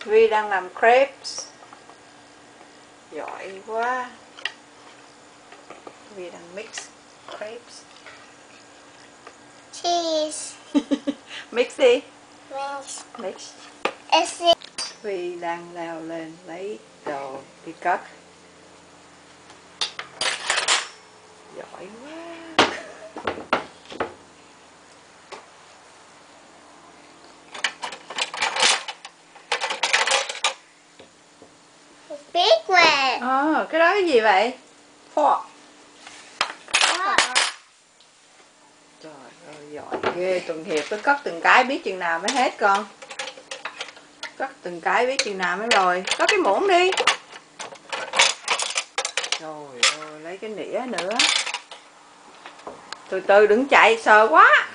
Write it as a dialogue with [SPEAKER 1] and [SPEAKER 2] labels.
[SPEAKER 1] Vi đang làm crepes. Giỏi quá. Vi đang mix crepes.
[SPEAKER 2] Cheese.
[SPEAKER 1] Mix đi.
[SPEAKER 2] Mix.
[SPEAKER 1] Mix. Vi đang leo lên lấy đồ đi cất. Giỏi quá.
[SPEAKER 2] Big one.
[SPEAKER 1] Cái đó cái gì vậy? Fork. Trời ơi, giỏi ghê. Tuần Hiệp cứ cất từng cái biết chừng nào mới hết con. Cất từng cái biết chừng nào mới rồi. Có cái muỗng đi. Trời ơi, lấy cái nĩa nữa. Từ từ đừng chạy, sờ quá.